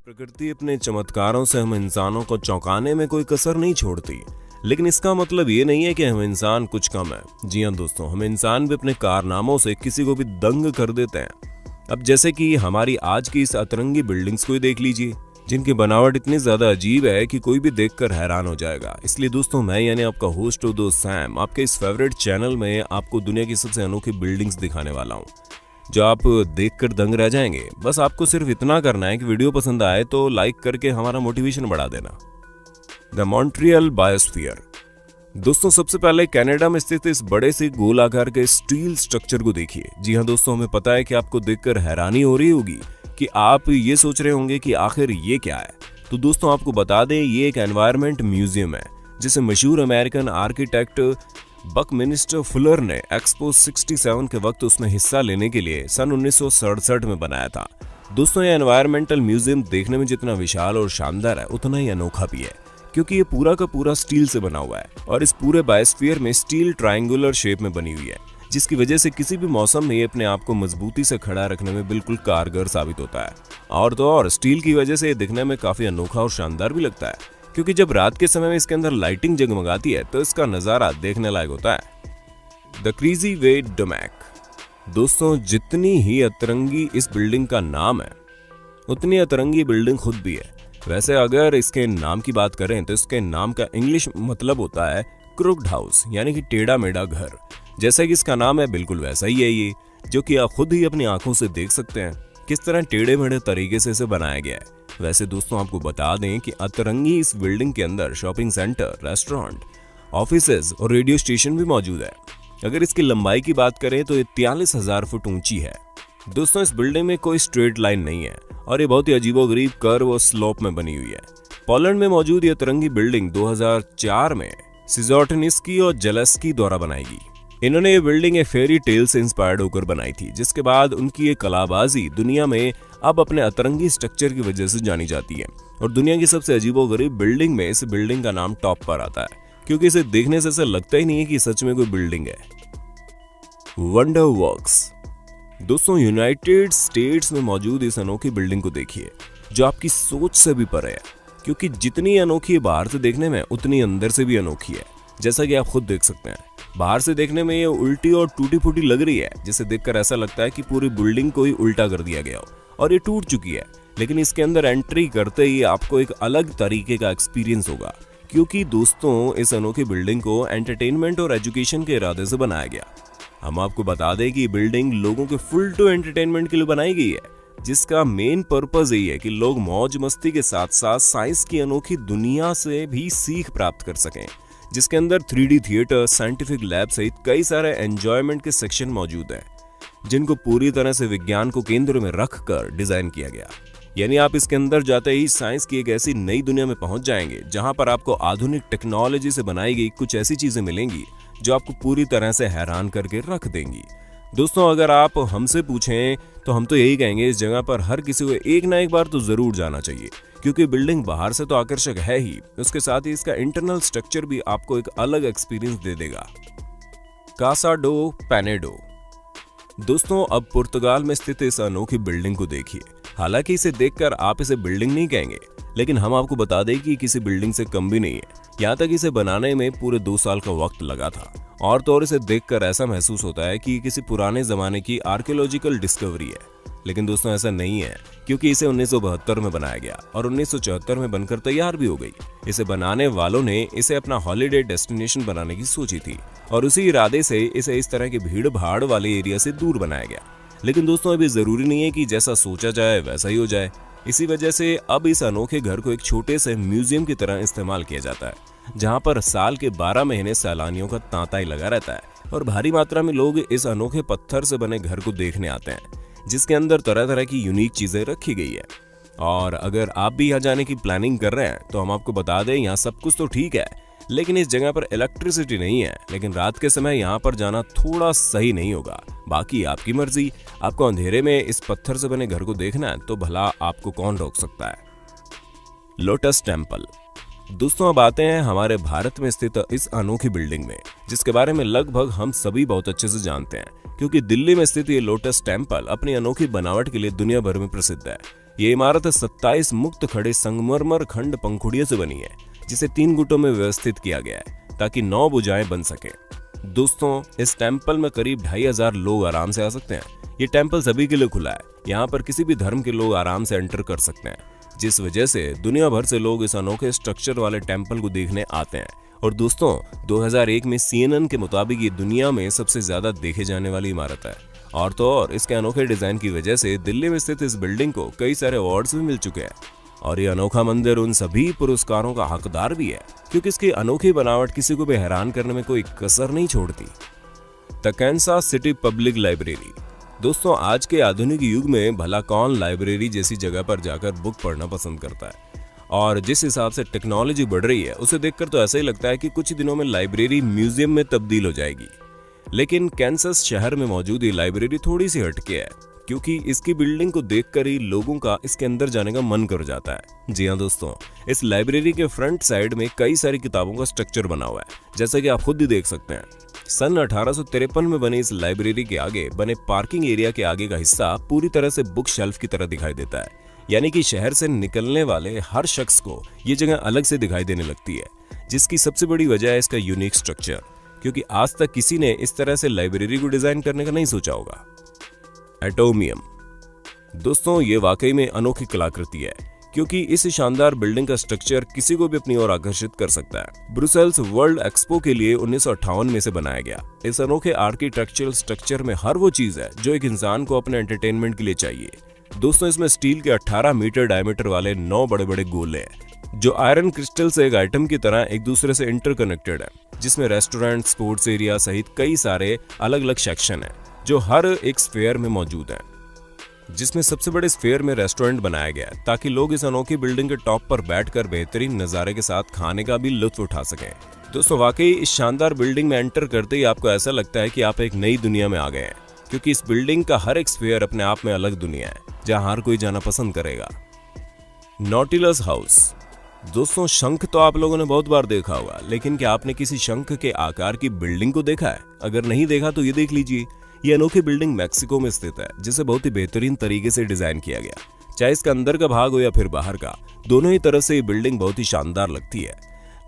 प्रकृति अपने चमत्कारों से हम इंसानों को चौंकाने में कोई कसर नहीं छोड़ती, लेकिन इसका मतलब ये नहीं है कि हम इंसान कुछ कम है। जी हाँ दोस्तों, हम इंसान भी अपने कारनामों से किसी को भी दंग कर देते हैं। अब जैसे कि हमारी आज की इस अतरंगी बिल्डिंग्स को ही देख लीजिए, जिनकी बनावट इतनी ज्यादा अजीब है कि कोई भी देखकर हैरान हो जाएगा। इसलिए दोस्तों, मैं यानी आपका होस्ट हूँ दोस्त सैम, आपके इस फेवरेट चैनल में आपको दुनिया की सबसे अनोखी बिल्डिंग्स दिखाने वाला हूँ, जो आप देखकर दंग रह जाएंगे। बस आपको सिर्फ इतना करना है कि वीडियो पसंद आए तो लाइक करके हमारा मोटिवेशन बढ़ा देना। The Montreal biosphere. दोस्तों, सबसे पहले कनाडा में स्थित इस बड़े से गोल आकार के स्टील स्ट्रक्चर को देखिए। जी हाँ दोस्तों, हमें पता है कि आपको देखकर हैरानी हो रही होगी कि आप ये सोच रहे होंगे कि आखिर ये क्या है। तो दोस्तों, आपको बता दें, ये एक एनवायरनमेंट म्यूजियम है जिसे मशहूर अमेरिकन आर्किटेक्ट बकमिंस्टर फुलर ने एक्सपो 67 के वक्त उसमें हिस्सा लेने के लिए सन 1967 में बनाया था। दोस्तों, ये एनवायरमेंटल म्यूजियम देखने में जितना विशाल और शानदार है, उतना ही अनोखा भी है, क्योंकि ये पूरा का पूरा स्टील से बना हुआ है और इस पूरे बायोस्फीयर में स्टील ट्रायंगुलर शेप में बनी हुई है, जिसकी वजह से किसी भी मौसम में ये अपने आप को मजबूती से खड़ा रखने में बिल्कुल कारगर साबित होता है। और तो और स्टील की वजह से ये दिखने में काफी अनोखा और शानदार भी लगता है, क्योंकि जब रात के समय में इसके अंदर लाइटिंग जगमगाती है तो इसका नजारा देखने लायक होता है। द क्रेजी वे डोमैक। दोस्तों, जितनी ही अतरंगी इस बिल्डिंग का नाम है, उतनी अतरंगी बिल्डिंग खुद भी है। वैसे अगर इसके नाम की बात करें तो इसके नाम का इंग्लिश मतलब होता है क्रुक्ड हाउस, यानी कि टेढ़ा मेढ़ा घर। जैसा कि इसका नाम है, बिल्कुल वैसा ही है ये, जो कि आप खुद ही अपनी आंखों से देख सकते हैं किस तरह टेढ़े मेढ़े तरीके से इसे बनाया गया है। वैसे दोस्तों, आपको बता दें कि अतरंगी इस बिल्डिंग के अंदर शॉपिंग सेंटर, रेस्टोरेंट, ऑफिसेज और रेडियो स्टेशन भी मौजूद है। अगर इसकी लंबाई की बात करें तो ये 43,000 फुट ऊंची है। दोस्तों, इस बिल्डिंग में कोई स्ट्रेट लाइन नहीं है और ये बहुत ही अजीबोगरीब कर्व और स्लोप में बनी हुई है। पोलैंड में मौजूद ये अतरंगी बिल्डिंग 2004 में सिजोटनिस्की और जेलेस्की द्वारा बनाई गई। इन्होंने ये बिल्डिंग एक फेरी टेल से इंस्पायर्ड होकर बनाई थी, जिसके बाद उनकी ये कलाबाजी दुनिया में अब अपने अतरंगी स्ट्रक्चर की वजह से जानी जाती है और दुनिया की सबसे अजीबोगरीब बिल्डिंग में इस बिल्डिंग का नाम टॉप पर आता है, क्योंकि इसे देखने से ऐसा लगता ही नहीं है कि सच में कोई बिल्डिंग है। Wonder works. दोस्तों, यूनाइटेड स्टेट्स में मौजूद इस अनोखी बिल्डिंग को देखिए, जो आपकी सोच से भी परे है, क्योंकि जितनी अनोखी है बाहर से देखने में, उतनी अंदर से भी अनोखी है। जैसा कि आप खुद देख सकते हैं, बाहर से देखने में ये उल्टी और टूटी फूटी लग रही है, जिसे देखकर ऐसा लगता है कि पूरी बिल्डिंग को ही उल्टा कर दिया गया हो और ये टूट चुकी है। लेकिन इसके अंदर एंट्री करते ही आपको एक अलग तरीके का एक्सपीरियंस होगा, क्योंकि दोस्तों, इस अनोखी बिल्डिंग को एंटरटेनमेंट और एजुकेशन के इरादे से बनाया गया। हम आपको बता दें कि बिल्डिंग लोगों के फुल टू एंटरटेनमेंट के लिए बनाई गई है, जिसका मेन पर्पस यही है कि लोग मौज मस्ती के साथ साथ साइंस की अनोखी दुनिया से भी सीख प्राप्त कर सकें, जिसके अंदर 3D थिएटर, साइंटिफिक लैब सहित कई सारे एंजॉयमेंट के सेक्शन मौजूद हैं, जिनको पूरी तरह से विज्ञान को केंद्र में रखकर डिजाइन किया गया। यानी आप इसके अंदर जाते ही साइंस की एक ऐसी नई दुनिया में पहुंच जाएंगे, जहां पर आपको आधुनिक टेक्नोलॉजी से बनाई गई कुछ ऐसी चीजें मिलेंगी जो आपको पूरी तरह से हैरान करके रख देंगी। दोस्तों, अगर आप हमसे पूछें तो हम तो यही कहेंगे, इस जगह पर हर किसी को एक ना एक बार तो जरूर जाना चाहिए, क्योंकि बिल्डिंग बाहर से तो आकर्षक है ही, उसके साथ ही इसका इंटरनल स्ट्रक्चर भी आपको एक अलग एक्सपीरियंस दे देगा। कासा डो पेनेडो। दोस्तों, अब पुर्तगाल में स्थित इस अनोखी बिल्डिंग को देखिए। हालांकि इसे देखकर आप इसे बिल्डिंग नहीं कहेंगे, लेकिन हम आपको बता दें कि किसी बिल्डिंग से कम भी नहीं है। यहाँ तक इसे बनाने में पूरे 2 साल का वक्त लगा था और तो और इसे देखकर ऐसा महसूस होता है कि किसी पुराने जमाने की आर्कियोलॉजिकल डिस्कवरी है। लेकिन दोस्तों, ऐसा नहीं है, क्योंकि इसे 1972 में बनाया गया और 1974 में बनकर तैयार भी हो गई। इसे बनाने वालों ने इसे अपना हॉलिडे डेस्टिनेशन बनाने की सोची थी और उसी इरादे से इसे इस तरह की भीड़ भाड़ वाले एरिया से दूर बनाया गया। लेकिन दोस्तों, अभी जरूरी नहीं है कि जैसा सोचा जाए वैसा ही हो जाए। इसी वजह से अब इस अनोखे घर को एक छोटे से म्यूजियम की तरह इस्तेमाल किया जाता है, जहां पर साल के 12 महीने सैलानियों का तांता ही लगा रहता है और भारी मात्रा में लोग इस अनोखे पत्थर से बने घर को देखने आते हैं, जिसके अंदर तरह तरह की यूनिक चीजें रखी गई है। और अगर आप भी यहाँ जाने की प्लानिंग कर रहे हैं तो हम आपको बता दें, यहाँ सब कुछ तो ठीक है, लेकिन इस जगह पर इलेक्ट्रिसिटी नहीं है, लेकिन रात के समय यहाँ पर जाना थोड़ा सही नहीं होगा। बाकी आपकी मर्जी, आपको अंधेरे में इस पत्थर से बने घर को देखना है तो भला आपको कौन रोक सकता है। Lotus temple. दोस्तों, अब आते हैं हमारे भारत में स्थित इस अनोखी बिल्डिंग में, जिसके बारे में लगभग हम सभी बहुत अच्छे से जानते हैं, क्योंकि दिल्ली में स्थित ये लोटस टेम्पल अपनी अनोखी बनावट के लिए दुनिया भर में प्रसिद्ध है। ये इमारत 27 मुक्त खड़े संगमरमर खंड पंखुड़ियों से बनी है, जिसे 3 गुटों में व्यवस्थित किया गया है ताकि 9 भुजाएं बन सके। दोस्तों, इस टेम्पल में करीब 2500 लोग आराम से आ सकते हैं। ये टेम्पल सभी के लिए खुला है, यहाँ पर किसी भी धर्म के लोग आराम से एंटर कर सकते हैं, जिस वजह से दुनिया भर से लोग इस अनोखे स्ट्रक्चर वाले टेम्पल को देखने आते हैं। और दोस्तों, 2001 में CNN के मुताबिक ये दुनिया में सबसे ज्यादा देखे जाने वाली इमारत है। और तो और इसके अनोखे डिजाइन की वजह से दिल्ली में स्थित इस बिल्डिंग को कई सारे अवार्ड्स भी मिल चुके हैं। और ये अनोखा मंदिर उन सभी पुरस्कारों का हकदार भी है, क्योंकि इसकी अनोखी बनावट किसी को भी हैरान करने में कोई कसर नहीं छोड़ती। The Kansas city public library. दोस्तों, आज के आधुनिक युग में भला कौन लाइब्रेरी जैसी जगह पर जाकर बुक पढ़ना पसंद करता है। और जिस हिसाब से टेक्नोलॉजी बढ़ रही है, उसे देखकर तो ऐसा ही लगता है कि कुछ दिनों में लाइब्रेरी म्यूजियम में तब्दील हो जाएगी। लेकिन कैंसस शहर में मौजूद ये लाइब्रेरी थोड़ी सी हटके है, क्योंकि इसकी बिल्डिंग को देखकर ही लोगों का इसके अंदर जाने का मन कर जाता है। जी हाँ दोस्तों, इस लाइब्रेरी के फ्रंट साइड में कई सारी किताबों का स्ट्रक्चर बना हुआ है, जैसा कि आप खुद ही देख सकते हैं। सन 1853 में बनी इस लाइब्रेरी के आगे बने पार्किंग एरिया के आगे का हिस्सा पूरी तरह से बुक शेल्फ की तरह दिखाई देता है, यानी कि शहर से निकलने वाले हर शख्स को ये जगह अलग से दिखाई देने लगती है, जिसकी सबसे बड़ी वजह है इसका यूनिक स्ट्रक्चर, क्योंकि आज तक किसी ने इस तरह से लाइब्रेरी को डिजाइन करने का नहीं सोचा होगा। एटोमियम। दोस्तों, ये वाकई में अनोखी कलाकृति है, क्योंकि इस शानदार बिल्डिंग का स्ट्रक्चर किसी को भी अपनी ओर आकर्षित कर सकता है। ब्रुसेल्स वर्ल्ड एक्सपो के लिए 1958 में से बनाया गया। इस अनोखे आर्किटेक्चरल स्ट्रक्चर में हर वो चीज है जो एक इंसान को अपने एंटरटेनमेंट के लिए चाहिए। दोस्तों, इसमें स्टील के 18 मीटर डायमीटर वाले 9 बड़े बड़े गोले हैं, जो आयरन क्रिस्टल से एक आइटम की तरह एक दूसरे से इंटरकनेक्टेड है, जिसमें रेस्टोरेंट, स्पोर्ट्स एरिया सहित कई सारे अलग अलग सेक्शन हैं, जो हर एक स्फीयर में मौजूद हैं। जिसमें सबसे बड़े स्फीयर में रेस्टोरेंट बनाया गया है, ताकि लोग इस अनोखी बिल्डिंग के टॉप पर बैठकर बेहतरीन नज़ारे के साथ खाने का भी लुत्फ उठा सकें। दोस्तों, वाकई इस शानदार बिल्डिंग में एंटर करते ही आपको ऐसा लगता है कि आप एक नई दुनिया में आ गए हैं, क्योंकि इस बिल्डिंग का हर एक स्फीयर अपने आप में अलग दुनिया है, जहां हर कोई जाना पसंद करेगा। Nautilus house. दोस्तों, शंख तो आप लोगों ने बहुत बार देखा होगा, लेकिन क्या आपने किसी शंख के आकार की बिल्डिंग को देखा है? अगर नहीं देखा तो ये देख लीजिए। ये अनोखी बिल्डिंग मैक्सिको में स्थित है, जिसे बहुत ही बेहतरीन तरीके से डिजाइन किया गया। चाहे इसका अंदर का भाग हो या फिर बाहर का, दोनों ही तरफ से ये बिल्डिंग बहुत ही शानदार लगती है।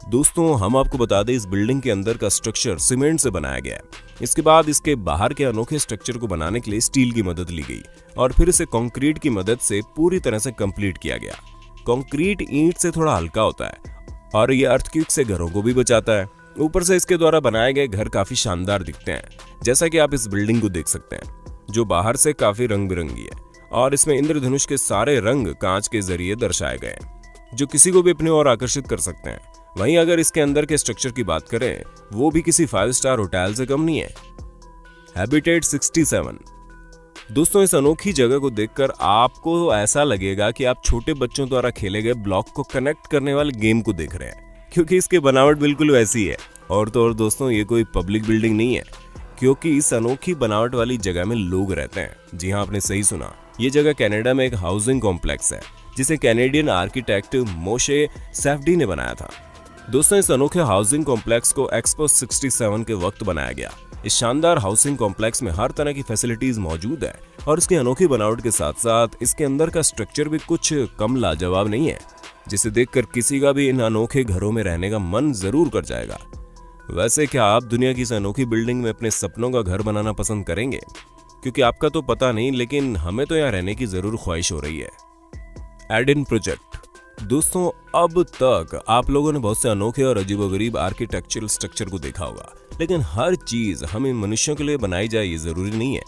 दोस्तों, हम आपको बता दें, इस बिल्डिंग के अंदर का स्ट्रक्चर सीमेंट से बनाया गया है। इसके बाद इसके बाहर के अनोखे स्ट्रक्चर को बनाने के लिए स्टील की मदद ली गई और फिर इसे कंक्रीट की मदद से पूरी तरह से कंप्लीट किया गया। कंक्रीट ईंट से थोड़ा हल्का होता है और ये अर्थक्वेक से घरों को भी बचाता है। ऊपर से इसके द्वारा बनाए गए घर काफी शानदार दिखते हैं, जैसा कि आप इस बिल्डिंग को देख सकते हैं, जो बाहर से काफी रंग बिरंगी है और इसमें इंद्रधनुष के सारे रंग कांच के जरिए दर्शाए गए हैं, जो किसी को भी अपनी ओर आकर्षित कर सकते हैं। वहीं अगर इसके अंदर के स्ट्रक्चर की बात करें, वो भी किसी 5 स्टार होटल से कम नहीं है। हैबिटेट 67। दोस्तों, इस अनोखी जगह को देखकर आपको ऐसा लगेगा कि आप छोटे बच्चों द्वारा खेले गए ब्लॉक को कनेक्ट करने वाले गेम को देख रहे हैं, क्योंकि इसकी बनावट बिल्कुल वैसी है। और तो और दोस्तों, ये कोई पब्लिक बिल्डिंग नहीं है, क्योंकि इस अनोखी बनावट वाली जगह में लोग रहते हैं। जी हाँ, आपने सही सुना, ये जगह कनाडा में एक हाउसिंग कॉम्प्लेक्स है, जिसे कैनेडियन आर्किटेक्ट मोशे सैफडी ने बनाया था। दोस्तों, इस अनोखे हाउसिंग कॉम्प्लेक्स को एक्सपो 67 के वक्त बनाया गया। इस शानदार हाउसिंग कॉम्प्लेक्स में हर तरह की फैसिलिटीज मौजूद है और इसकी अनोखी बनावट के साथ साथ इसके अंदर का स्ट्रक्चर भी कुछ कम लाजवाब नहीं है, जिसे देखकर किसी का भी इन अनोखे घरों में रहने का मन जरूर कर जाएगा। वैसे क्या आप दुनिया की इस अनोखी बिल्डिंग में अपने सपनों का घर बनाना पसंद करेंगे? क्योंकि आपका तो पता नहीं, लेकिन हमें तो यहाँ रहने की जरूर ख्वाहिश हो रही है। एडन प्रोजेक्ट। दोस्तों, अब तक आप लोगों ने बहुत से अनोखे और अजीबोगरीब आर्किटेक्चरल स्ट्रक्चर को देखा होगा, लेकिन हर चीज हमें मनुष्यों के लिए बनाई जाए ये जरूरी नहीं है।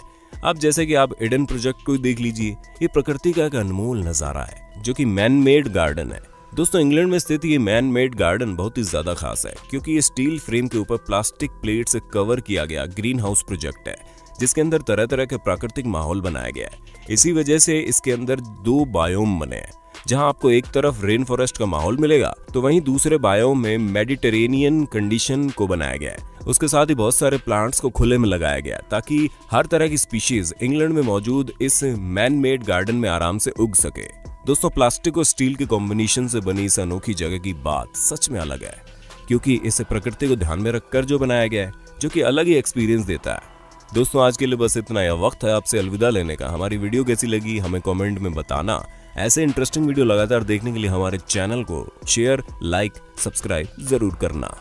अब जैसे कि आप एडन प्रोजेक्ट को देख लीजिए, ये प्रकृति का एक अनमोल नजारा है, जो कि मैन मेड गार्डन है। दोस्तों, इंग्लैंड में स्थित ये मैन मेड गार्डन बहुत ही ज्यादा खास है, क्योंकि ये स्टील फ्रेम के ऊपर प्लास्टिक प्लेट से कवर किया गया ग्रीन हाउस प्रोजेक्ट है, जिसके अंदर तरह तरह के प्राकृतिक माहौल बनाया गया है। इसी वजह से इसके अंदर 2 बायोम बने हैं, जहां आपको एक तरफ रेन फॉरेस्ट का माहौल मिलेगा, तो वहीं दूसरे बायोम में मेडिटेरेनियन कंडीशन को बनाया गया है। उसके साथ ही बहुत सारे प्लांट्स को खुले में लगाया गया, ताकि हर तरह की स्पीशीज इंग्लैंड में मौजूद इस मैन मेड गार्डन में आराम से उग सके। दोस्तों, प्लास्टिक और स्टील के कॉम्बिनेशन से बनी इस अनोखी जगह की बात सच में अलग है, क्योंकि इसे प्रकृति को ध्यान में रखकर जो बनाया गया है, जो कि अलग ही एक्सपीरियंस देता है। दोस्तों, आज के लिए बस इतना। यह वक्त है आपसे अलविदा लेने का। हमारी वीडियो कैसी लगी हमें कमेंट में बताना। ऐसे इंटरेस्टिंग वीडियो लगातार देखने के लिए हमारे चैनल को शेयर, लाइक, सब्सक्राइब जरूर करना।